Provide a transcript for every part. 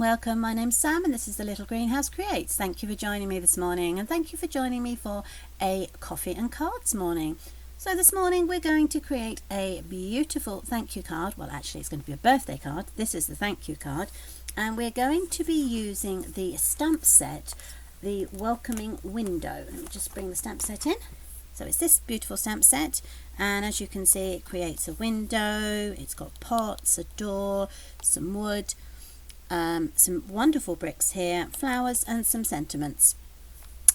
welcome. My name's Sam and this is the Little Greenhouse Creates. Thank you for joining me this morning, and thank you for joining me for a coffee and cards morning. So this morning we're going to create a beautiful thank you card. Well, actually it's going to be a birthday card. This is the thank you card, and we're going to be using the stamp set, the Welcoming Window. Let me just bring the stamp set in. So it's this beautiful stamp set, and as you can see it creates a window, it's got pots, a door, some wood, some wonderful bricks here, flowers and some sentiments.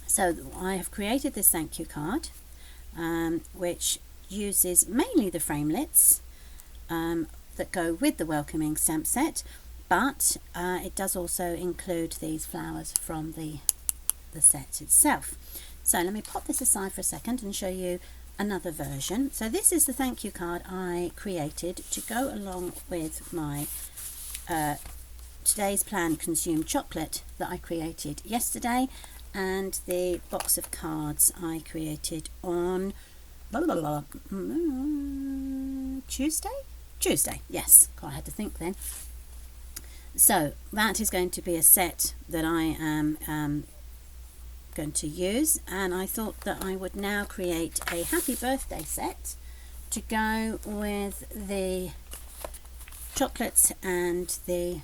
So I have created this thank you card which uses mainly the framelits that go with the welcoming stamp set, but it does also include these flowers from the set itself. So let me pop this aside for a second and show you another version. So this is the thank you card I created to go along with my today's planned consumed chocolate that I created yesterday, and the box of cards I created on Tuesday, yes, I had to think then. So that is going to be a set that I am going to use, and I thought that I would now create a happy birthday set to go with the chocolates and the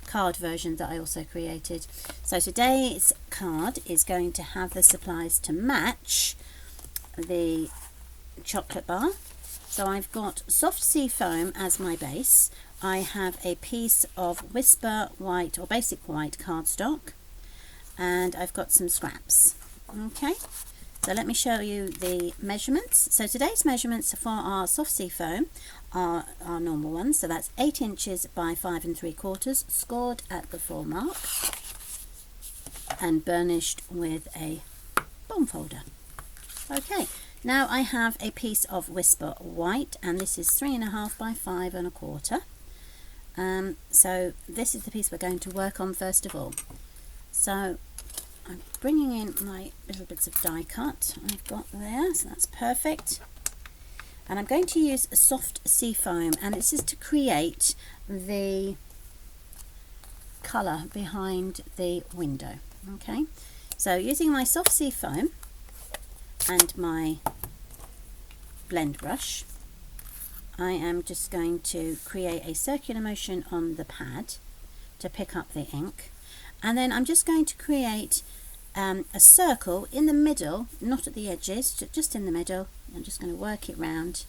card version that I also created. So today's card is going to have the supplies to match the chocolate bar. So I've got soft sea foam as my base. I have a piece of Whisper white or basic white cardstock, and I've got some scraps. Okay, so let me show you the measurements. So today's measurements for our soft sea foam are our normal ones. So that's 8 inches by 5 3/4, scored at the 4 mark and burnished with a bond folder. Okay, now I have a piece of Whisper white, and this is 3.5 by 5 1/4. So this is the piece we're going to work on first of all. So I'm bringing in my little bits of die cut I've got there, so that's perfect. And I'm going to use a soft sea foam, and this is to create the colour behind the window. Okay, so using my soft sea foam and my blend brush, I am just going to create a circular motion on the pad to pick up the ink, and then I'm just going to create a circle in the middle, not at the edges, just in the middle. I'm just going to work it round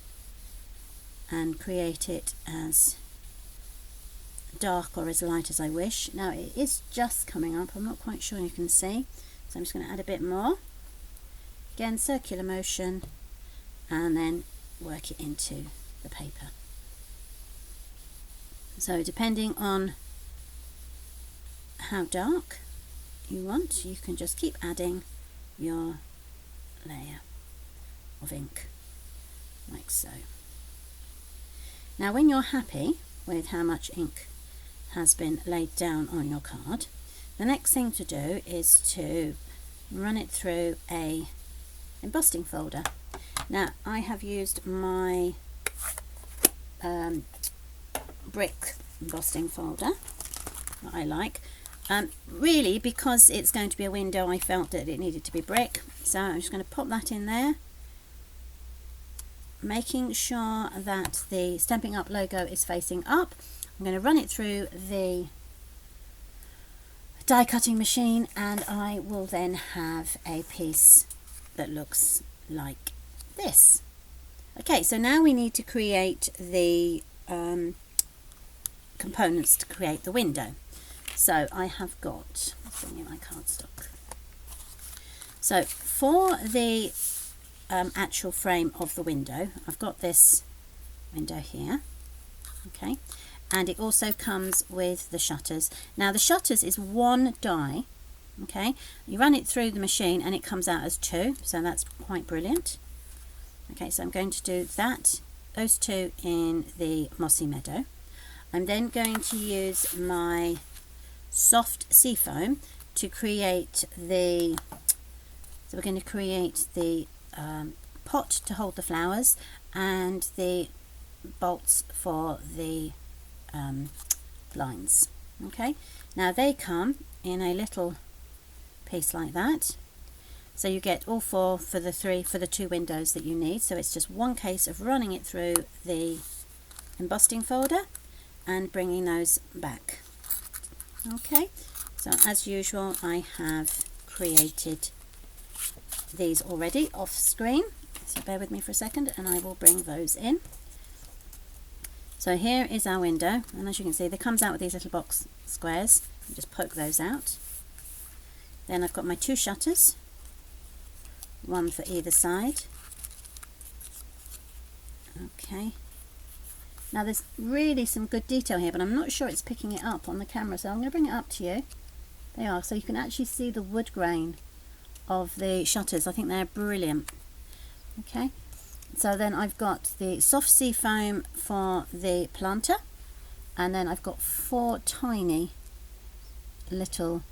and create it as dark or as light as I wish. Now it is just coming up, I'm not quite sure you can see, so I'm just going to add a bit more. Again, circular motion, and then work it into the paper. So depending on how dark you want, you can just keep adding your layer of ink like so. Now when you're happy with how much ink has been laid down on your card, the next thing to do is to run it through a embossing folder. Now I have used my brick embossing folder that I like. Really, because it's going to be a window, I felt that it needed to be brick, so I'm just going to pop that in there, making sure that the Stampin' Up logo is facing up. I'm going to run it through the die cutting machine, and I will then have a piece that looks like this. Okay, so now we need to create the components to create the window. So I have got, let's bring in my cardstock. So for the actual frame of the window, I've got this window here, okay, and it also comes with the shutters. Now the shutters is 1 die, okay, you run it through the machine and it comes out as 2, so that's quite brilliant. Okay, so I'm going to do that, those 2 in the mossy meadow. I'm then going to use my soft sea foam to create the, so we're going to create the pot to hold the flowers and the bolts for the lines. Okay, now they come in a little piece like that, so you get all four for the two windows that you need. So it's just one case of running it through the embossing folder and bringing those back. Okay, so as usual I have created these already off screen, so bear with me for a second and I will bring those in. So here is our window, and as you can see, it comes out with these little box squares. You just poke those out. Then I've got my two shutters, one for either side. Okay. Now there's really some good detail here, but I'm not sure it's picking it up on the camera, so I'm going to bring it up to you. They are, so you can actually see the wood grain of the shutters. I think they're brilliant. Okay. So then I've got the soft sea foam for the planter, and then I've got four tiny little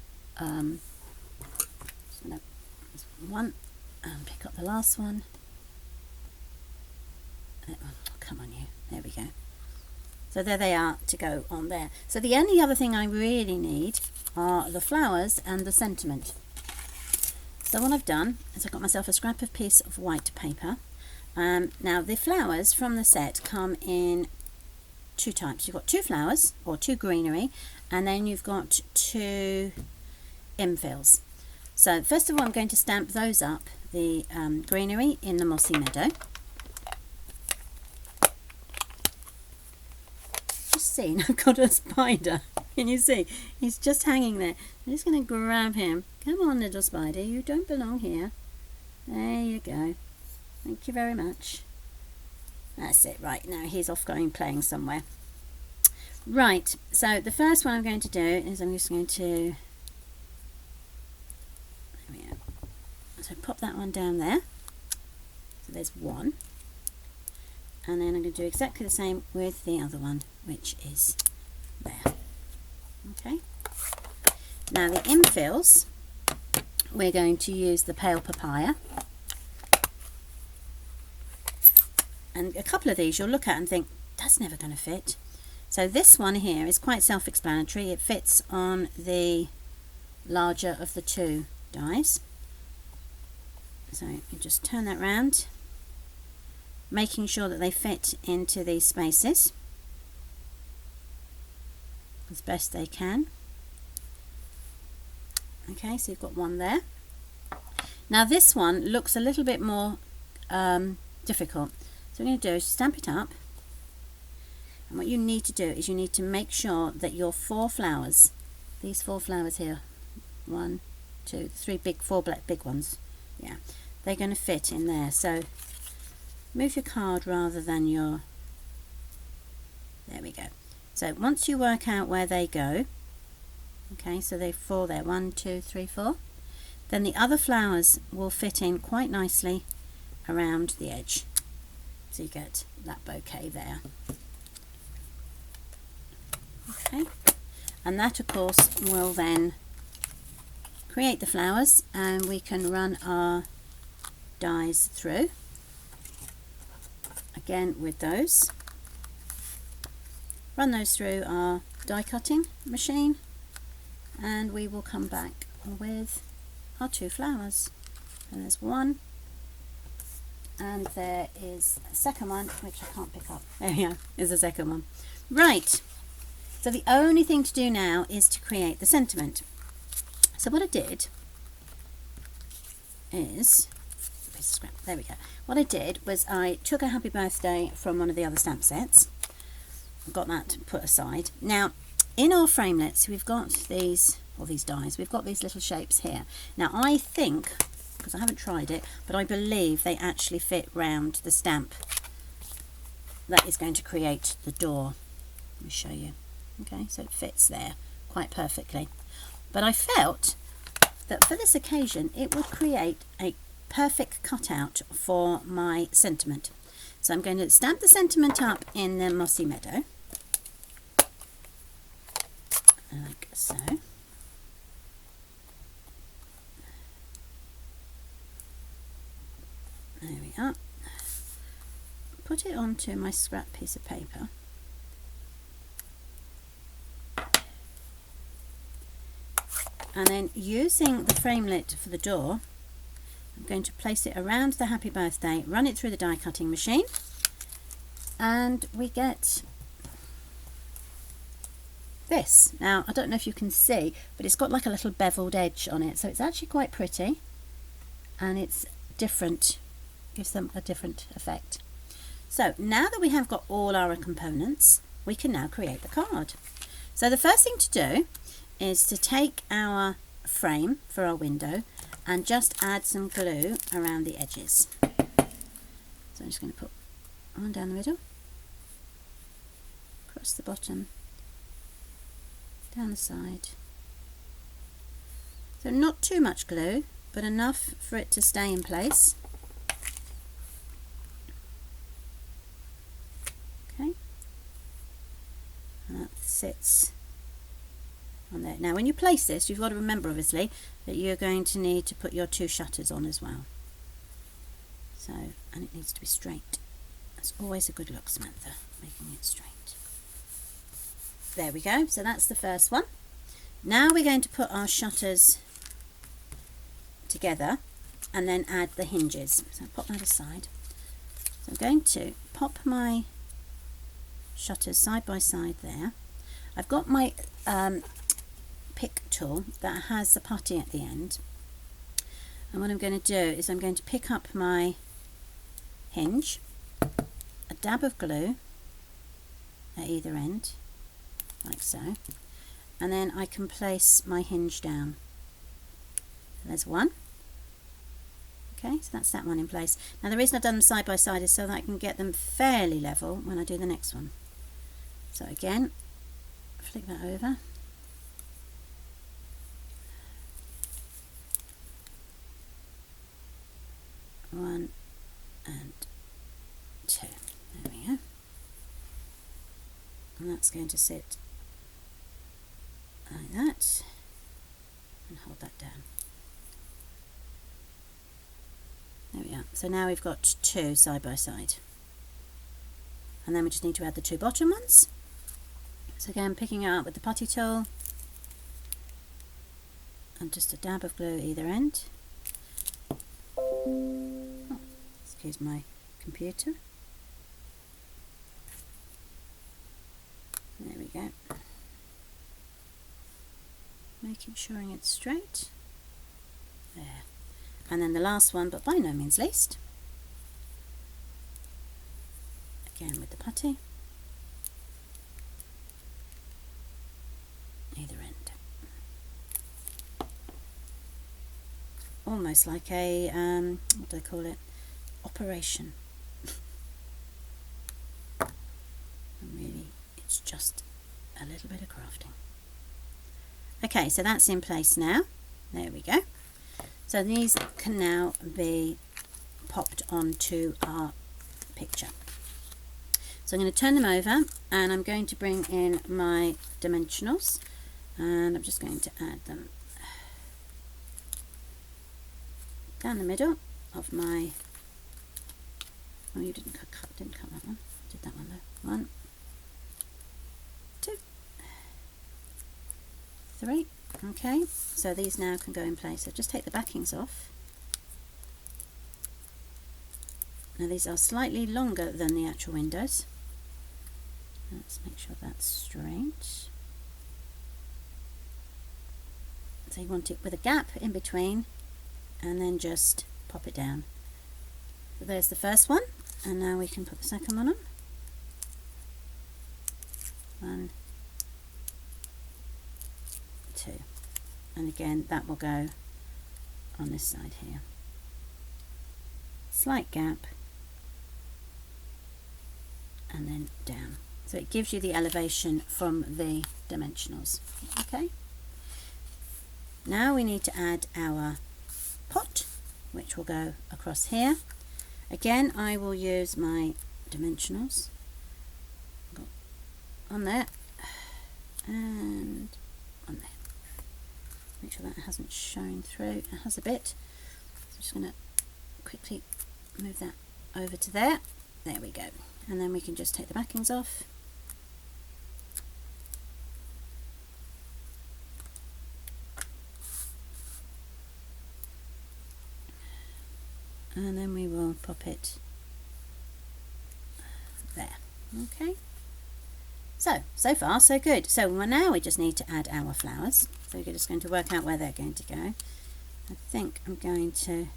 one, and pick up the last one. Oh, come on you, there we go. So there they are to go on there. So the only other thing I really need are the flowers and the sentiment. So what I've done is I've got myself a scrap of piece of white paper. Now the flowers from the set come in two types. You've got two flowers or two greenery, and then you've got two infills. So first of all I'm going to stamp those up, the greenery in the mossy meadow. Just seen, I've got a spider. Can you see? He's just hanging there. I'm just going to grab him. Come on little spider, you don't belong here. There you go. Thank you very much. That's it. Right, now he's off playing somewhere. Right, so the first one I'm going to do is I'm just going to, there we go. So pop that one down there. So there's one. And then I'm going to do exactly the same with the other one, which is there. Okay. Now the infills, we're going to use the pale papaya. And a couple of these you'll look at and think, that's never going to fit. So this one here is quite self-explanatory. It fits on the larger of the two dies. So you just turn that round, making sure that they fit into these spaces as best they can. Okay, so you've got one there. Now this one looks a little bit more difficult. So what I'm going to do is stamp it up, and what you need to do is you need to make sure that your four flowers, these four flowers here, 1, 2, 3 four big ones, yeah, they're going to fit in there. So move your card rather than your, there we go. So once you work out where they go, okay, so they're 4 there, 1, 2, 3, 4, then the other flowers will fit in quite nicely around the edge. So you get that bouquet there. Okay, and that of course will then create the flowers, and we can run our dies through again with those. Run those through our die cutting machine, and we will come back with our two flowers. And there's one, and there is a second one which I can't pick up. There we are, is the second one. Right, so the only thing to do now is to create the sentiment. So what I did is, there we go. What I did was I took a happy birthday from one of the other stamp sets, got that put aside. Now in our framelits we've got these, or these dies, we've got these little shapes here. Now I think, because I haven't tried it, but I believe they actually fit round the stamp that is going to create the door. Let me show you. Okay, so it fits there quite perfectly. But I felt that for this occasion it would create a perfect cutout for my sentiment. So I'm going to stamp the sentiment up in the mossy meadow, like so. There we are. Put it onto my scrap piece of paper. And then using the framelit for the door, I'm going to place it around the happy birthday, run it through the die cutting machine, and we get this. Now, I don't know if you can see, but it's got like a little beveled edge on it, so it's actually quite pretty, and it's different, gives them a different effect. So now that we have got all our components, we can now create the card. So the first thing to do is to take our frame for our window and just add some glue around the edges. So I'm just going to put one down the middle, across the bottom, down the side. So not too much glue, but enough for it to stay in place. Okay, and that sits on there. Now when you place this, you've got to remember obviously that you're going to need to put your 2 shutters on as well. So, and it needs to be straight. That's always a good look, Samantha, making it straight. There we go, so that's the first one. Now we're going to put our shutters together and then add the hinges. So I'll pop that aside. So I'm going to pop my shutters side by side there. I've got my pick tool that has the putty at the end, and what I'm going to do is I'm going to pick up my hinge, a dab of glue at either end, like so, and then I can place my hinge down. There's one. Okay, so that's that one in place. Now the reason I've done them side by side is so that I can get them fairly level when I do the next one. So again, flick that over. One and 2. There we go. And that's going to sit like that, and hold that down. There we are. So now we've got 2 side by side. And then we just need to add the 2 bottom ones. So again, picking it up with the putty tool, and just a dab of glue either end. Oh, excuse my computer. There we go. Making sure it's straight. There. And then the last one, but by no means least, again with the putty, either end. Almost like a, what do they call it? Operation. And really, it's just a little bit of crafting. Okay, so that's in place now. There we go. So these can now be popped onto our picture. So I'm going to turn them over, and I'm going to bring in my dimensionals, and I'm just going to add them down the middle of my, oh, you didn't cut that one. I did that one though. 1, 2, 3. Okay, so these now can go in place. So just take the backings off. Now these are slightly longer than the actual windows. Let's make sure that's straight. So you want it with a gap in between, and then just pop it down. So there's the first one, and now we can put the second one on. 1, 2. And again, that will go on this side here. Slight gap, and then down. So it gives you the elevation from the dimensionals. Okay. Now we need to add our pot, which will go across here. Again, I will use my dimensionals. Got on there and on there. Make sure that hasn't shown through. It has a bit. So I'm just going to quickly move that over to there. There we go. And then we can just take the backings off. and then we will pop it there. Okay, so far so good. So now we just need to add our flowers. So we're just going to work out where they're going to go. I think I'm going to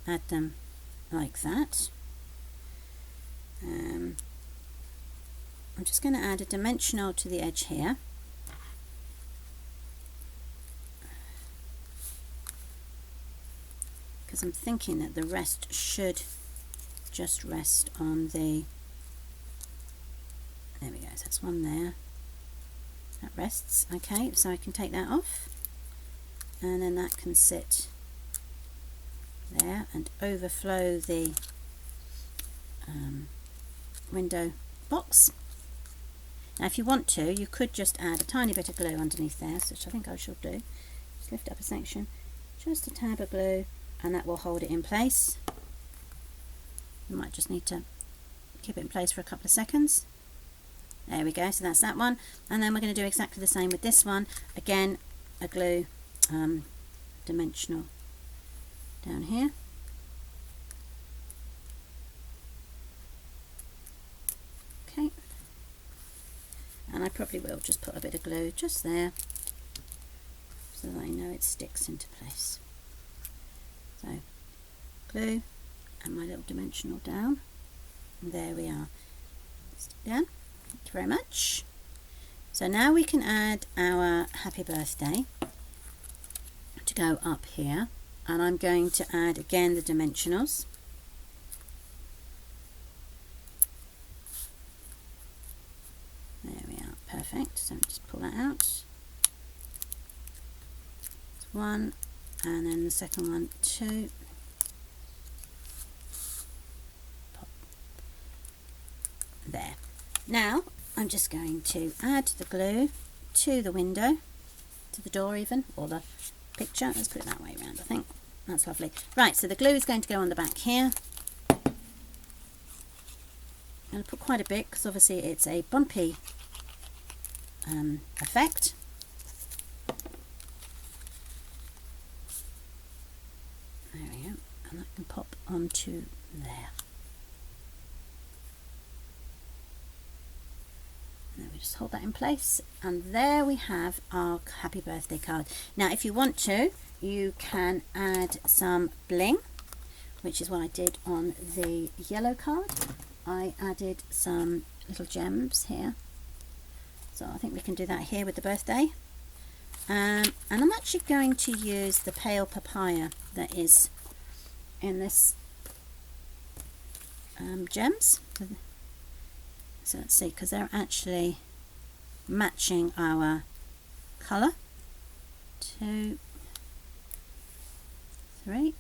add them like that. I'm just going to add a dimensional to the edge here. Because I'm thinking that the rest should just rest on the, there we go, so that's one there, that rests. Okay, so I can take that off, and then that can sit there and overflow the window box. Now if you want to, you could just add a tiny bit of glue underneath there, which I think I shall do. Just lift up a section, just a tab of glue, and that will hold it in place. You might just need to keep it in place for a couple of seconds. There we go, so that's that one. And then we're going to do exactly the same with this one. Again, a glue dimensional down here. Okay. And I probably will just put a bit of glue just there so that I know it sticks into place. So, glue and my little dimensional down. And there we are. Stick down. Thank you very much. So now we can add our happy birthday to go up here. And I'm going to add again the dimensionals. There we are. Perfect. So just pull that out. That's one. And then the second one, 2. Pop. There. Now I'm just going to add the glue to the window, to the door even, or the picture. Let's put it that way around, I think. That's lovely. Right, so the glue is going to go on the back here. I'm going to put quite a bit because obviously it's a bumpy effect. There we go, and that can pop onto there. And then we just hold that in place, and there we have our happy birthday card. Now if you want to, you can add some bling, which is what I did on the yellow card. I added some little gems here, so I think we can do that here with the birthday. And I'm actually going to use the pale papaya that is in this gems. So let's see, because they're actually matching our colour. 2, 3,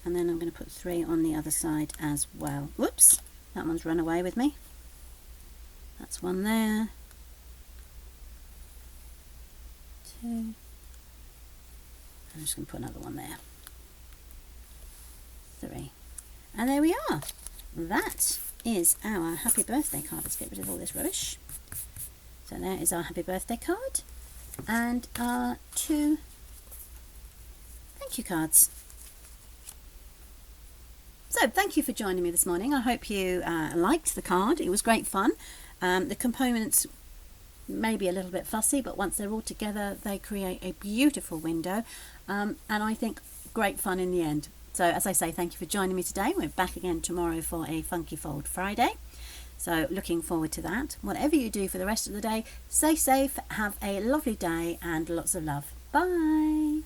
and then I'm going to put 3 on the other side as well. Whoops, that one's run away with me. That's one there. 2. I'm just going to put another one there. 3. And there we are. That is our happy birthday card. Let's get rid of all this rubbish. So there is our happy birthday card and our 2 thank you cards. So thank you for joining me this morning. I hope you liked the card. It was great fun. The components may be a little bit fussy, but once they're all together they create a beautiful window, and I think great fun in the end. So as I say, thank you for joining me today. We're back again tomorrow for a Funky Fold Friday, so looking forward to that. Whatever you do for the rest of the day, stay safe, have a lovely day, and lots of love. Bye.